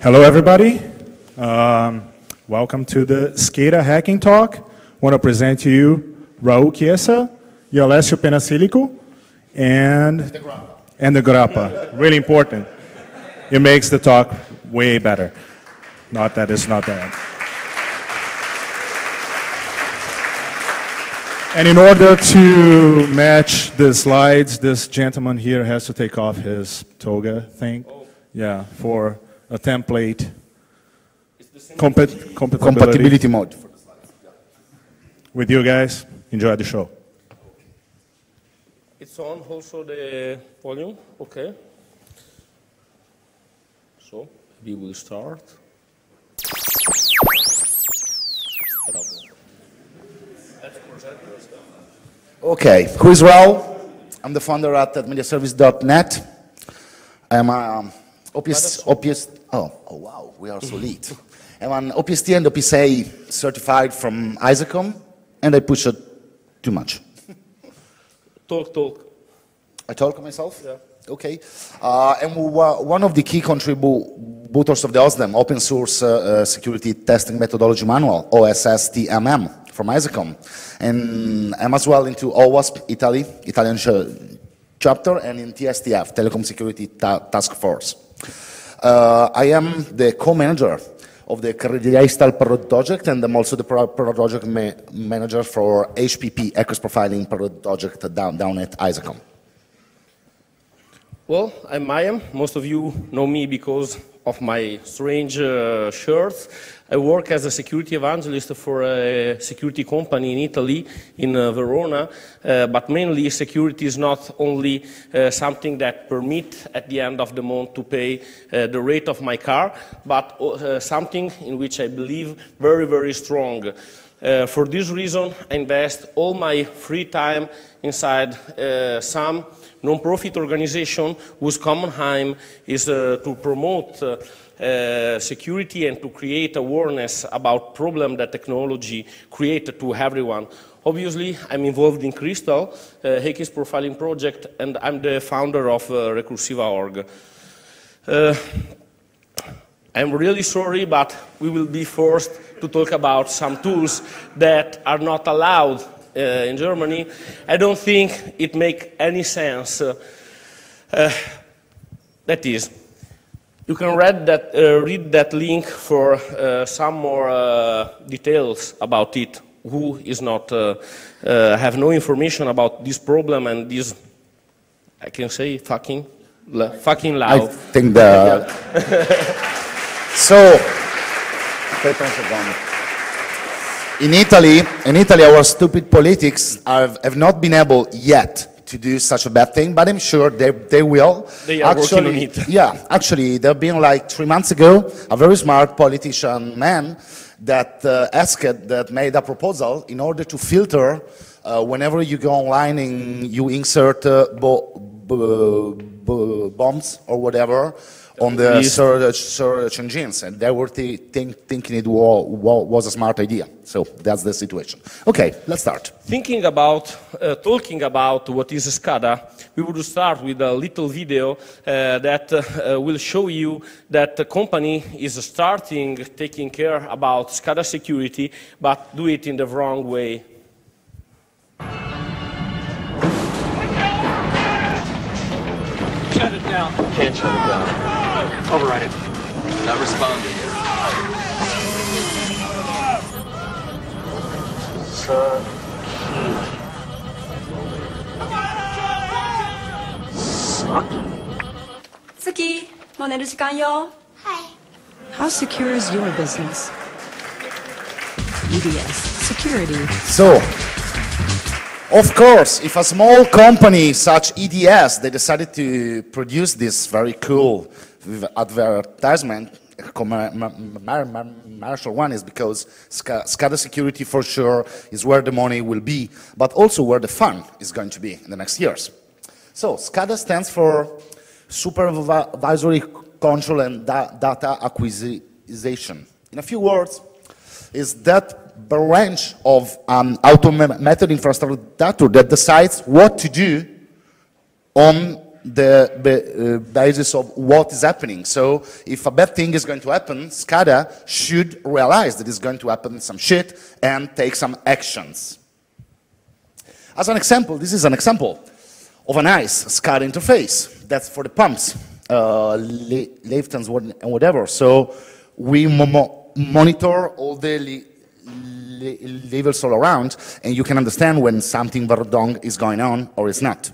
Hello, everybody. Welcome to the SCADA Hacking Talk. I want to present to you Raul Chiesa, Alessio Penasilico, and the Grappa. Really important. It makes the talk way better. Not that it's not bad. And in order to match the slides, this gentleman here has to take off his toga thing. Yeah, for a template. Compatibility mode. With you guys, enjoy the show. It's on also the volume, okay. So we will start. Okay, who is Raul? I'm the founder at mediaservice.net. I'm oh wow, we are so late. I'm an OPST and OPSA certified from Isacom, and I push it too much. Talk. I talk myself? Yeah. Okay. And one of the key contributors of the OSDEM, Open Source Security Testing Methodology Manual, OSSTMM, from Isacom. And I'm as well into OWASP, Italian chapter, and in TSTF, Telecom Security Task Force. I am the co-manager of the Crediastal project, and I'm also the project manager for HPP, Access Profiling project down at Isacom. Well, I'm Mayam. Most of you know me because of my strange shirts. I work as a security evangelist for a security company in Italy, in Verona, but mainly security is not only something that permits at the end of the month to pay the rate of my car, but something in which I believe very, very strong. For this reason, I invest all my free time inside some non-profit organization whose common aim is to promote security and to create awareness about problems that technology creates to everyone. Obviously, I'm involved in Crystal, Access Profiling project, and I'm the founder of Recursiva.org. I'm really sorry, but we will be forced to talk about some tools that are not allowed in Germany. I don't think it makes any sense. That is, you can read that link for some more details about it. Who is not have no information about this problem and this, I can say, fucking loud. I think the so. In Italy, our stupid politics have not been able yet to do such a bad thing, but I'm sure they will. They are working on it. Yeah, actually, there have been like 3 months ago, a very smart politician man that that made a proposal in order to filter whenever you go online and you insert bombs or whatever on the search engines, and they were thinking it was a smart idea. So that's the situation. Okay, let's start. Talking about what is SCADA, we would start with a little video that will show you that the company is starting taking care about SCADA security, but do it in the wrong way. Shut it down. Can't shut it down. Override it. Not responding. Suki, もう寝る時間よ。How secure is your business? EDS, security. So, of course, if a small company such EDS, they decided to produce this very cool advertisement, commercial one, is because SCADA security for sure is where the money will be, but also where the fun is going to be in the next years. So, SCADA stands for Supervisory Control and Data Acquisition. In a few words, is that branch of automated infrastructure that decides what to do on the basis of what is happening. So if a bad thing is going to happen, SCADA should realize that it's going to happen some shit and take some actions. As an example, this is an example of a nice SCADA interface. That's for the pumps, liftings, and whatever. So we monitor all the levels all around, and you can understand when something wrong is going on or is not.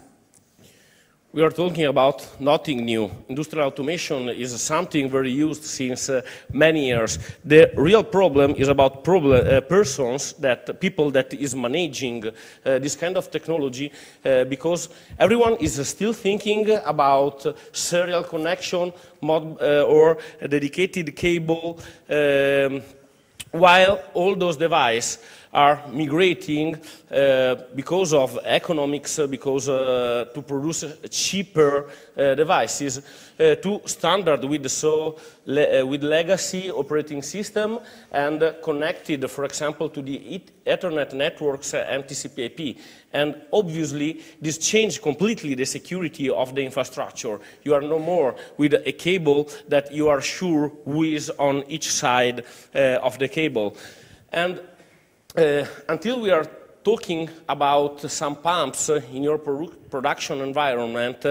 We are talking about nothing new. Industrial automation is something very used since many years. The real problem is about people that is managing this kind of technology, because everyone is still thinking about serial connection or a dedicated cable, while all those devices are migrating because of economics, because to produce cheaper devices, to standard with legacy operating system and connected, for example, to the Ethernet networks and TCP/IP. And obviously, this changed completely the security of the infrastructure. You are no more with a cable that you are sure who is on each side of the cable. And until we are talking about some pumps in your production environment,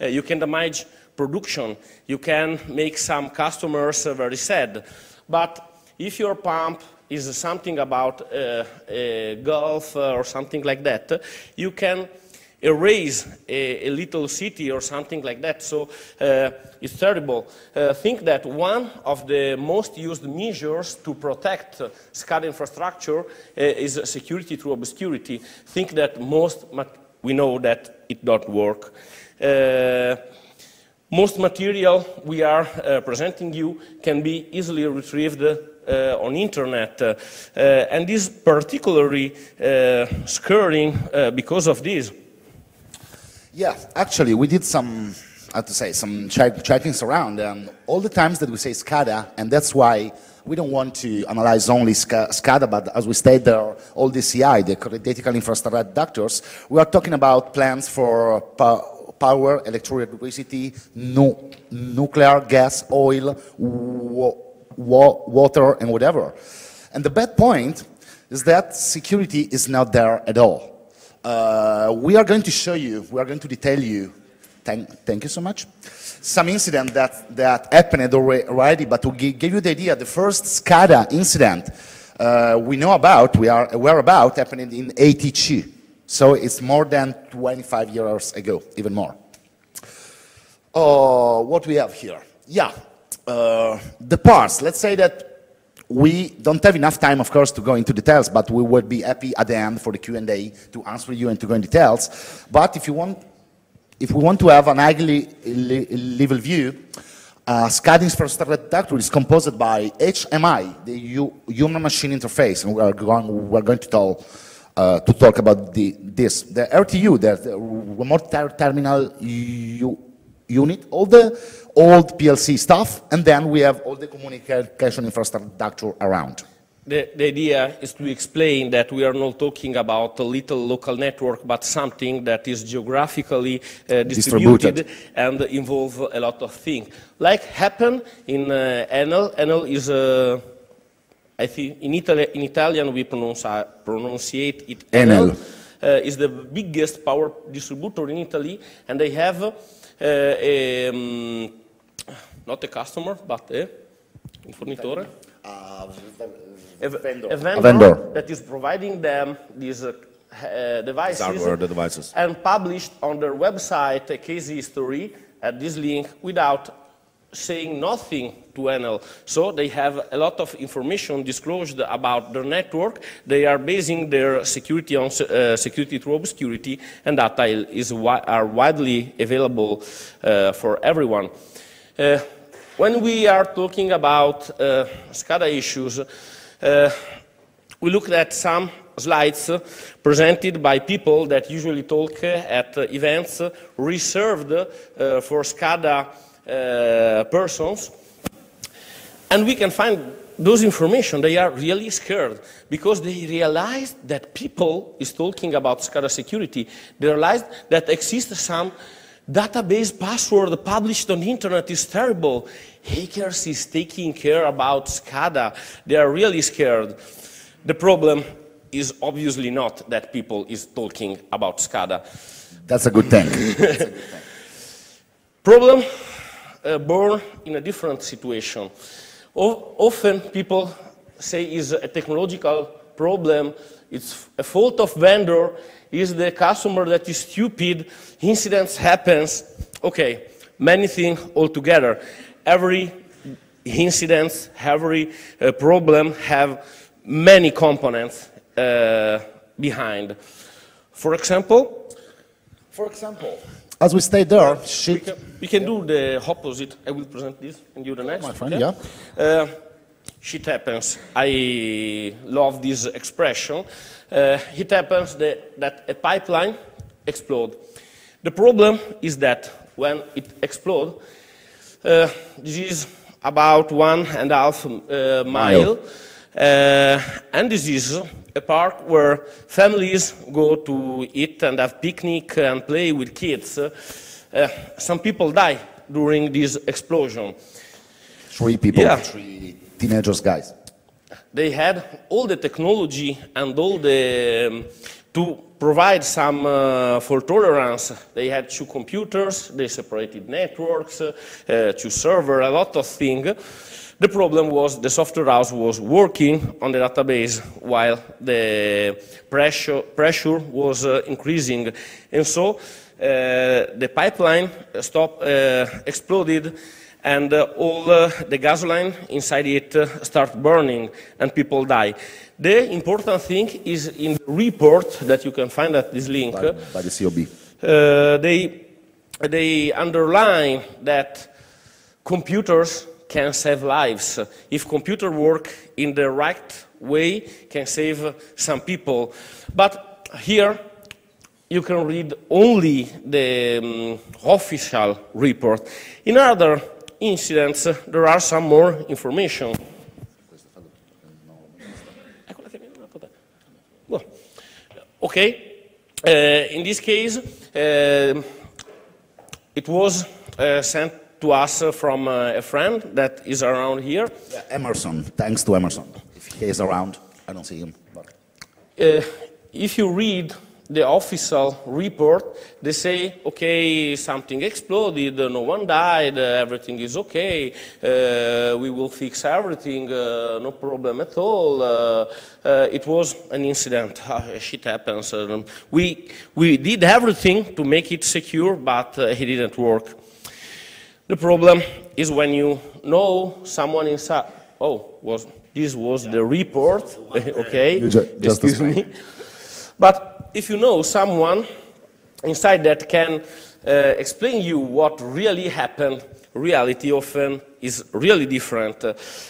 you can damage production. You can make some customers very sad. But if your pump is something about a Gulf or something like that, you can erase a little city or something like that. So it's terrible. Think that one of the most used measures to protect SCADA infrastructure is security through obscurity. Think that we know that it don't work. Most material we are presenting you can be easily retrieved on internet, and this particularly scaring because of this. Yeah, actually, we did some, how to say, some checkings around, and all the times that we say SCADA, and that's why we don't want to analyze only SCADA, but as we state there, all the CI, the critical infrastructure ductors, we are talking about plants for power, electricity, nuclear, gas, oil, water, and whatever. And the bad point is that security is not there at all. We are going to show you, we are going to detail you, thank you so much, some incident that happened already, but to give you the idea, the first SCADA incident we know about, we are aware about, happened in 82. So it's more than 25 years ago, even more. What we have here? Yeah, the parts. Let's say that we don't have enough time, of course, to go into details, but we would be happy at the end for the Q&A to answer you and to go in details. But if we want to have an ugly level view, SCADA infrastructure ductor is composed by HMI, the human-machine interface, and we're going to talk about this. The RTU, the remote terminal unit, all the old PLC stuff, and then we have all the communication infrastructure around. The idea is to explain that we are not talking about a little local network, but something that is geographically distributed and involve a lot of things. Like happened in Enel. Enel is, I think, in Italian we pronunciate it Enel. Is the biggest power distributor in Italy, and they have not a customer, but a fornitore. A vendor that is providing them these devices, and published on their website a case history at this link without saying nothing to Enel. So they have a lot of information disclosed about their network. They are basing their security on security through obscurity, and data are widely available for everyone. When we are talking about SCADA issues, we looked at some slides presented by people that usually talk at events reserved for SCADA persons. And we can find those information. They are really scared because they realized that people is talking about SCADA security. They realized that exists some database password published on the internet is terrible. Hackers is taking care about SCADA. They are really scared. The problem is obviously not that people is talking about SCADA. That's a good thing. Problem born in a different situation. Often people say it's a technological problem, it's a fault of vendor, is the customer that is stupid, incidents happens. Okay, many things altogether. Every incident, every problem have many components behind. For example, as we stay there, we can do the opposite. I will present this and you the next. my friend, okay? yeah. Shit happens. I love this expression. It happens that a pipeline explodes. The problem is that when it explodes, this is about 1.5 mile, and this is a park where families go to eat and have picnic and play with kids. Some people die during this explosion. 3 people, Yeah. 3 teenagers, guys. They had all the technology and all the to provide some fault tolerance. They had 2 computers, they separated networks, 2 servers, a lot of things. The problem was the software house was working on the database while the pressure was increasing. And so the pipeline exploded, and all the gasoline inside it start burning and people die. The important thing is in the report that you can find at this link. By the COB. They underline that computers can save lives. If computers work in the right way, can save some people. But here you can read only the official report. In other incidents, there are some more information. Well, okay, in this case, it was sent to us from a friend that is around here. Yeah, Emerson, thanks to Emerson. If he is around, I don't see him. But. If you read the official report, they say, okay, something exploded, no one died, everything is okay, we will fix everything, no problem at all. It was an incident, shit happens. We did everything to make it secure, but it didn't work. The problem is when you know someone inside. This was the report. Okay, excuse me. But if you know someone inside that can explain you what really happened, reality often is really different,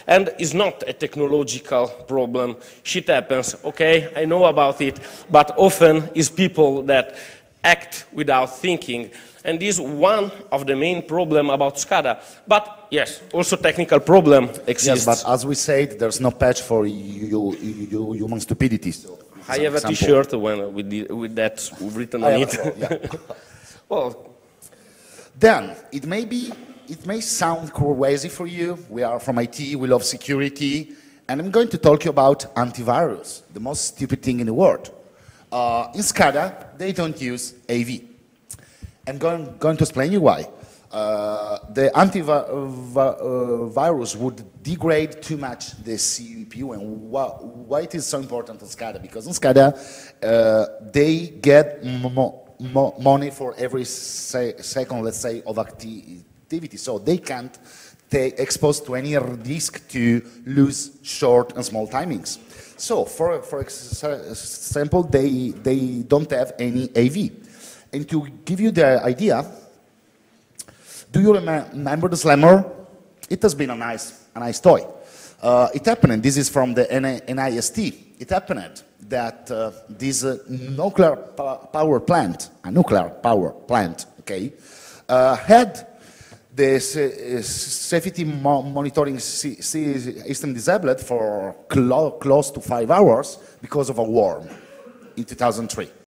and is not a technological problem. Shit happens. Okay, I know about it, but often is people that act without thinking. And this is one of the main problems about SCADA. But yes, also technical problem exists. Yes, but as we said, there's no patch for human stupidity. So I have a T-shirt with that written on it. Well, then it may sound crazy for you. We are from IT, we love security, and I'm going to talk to you about antivirus, the most stupid thing in the world. In SCADA, they don't use AV. I'm going to explain you why. The antivirus would degrade too much the CPU, and why it is so important in SCADA? Because in SCADA, they get money for every second, let's say, of activity, so they can't exposed to any risk to lose short and small timings. So, for example, they don't have any AV. And to give you the idea, do you remember the Slammer? It has been a nice toy. It happened, and this is from the NIST. It happened that this nuclear power plant, okay, had the safety monitoring system disabled for close to 5 hours because of a worm in 2003.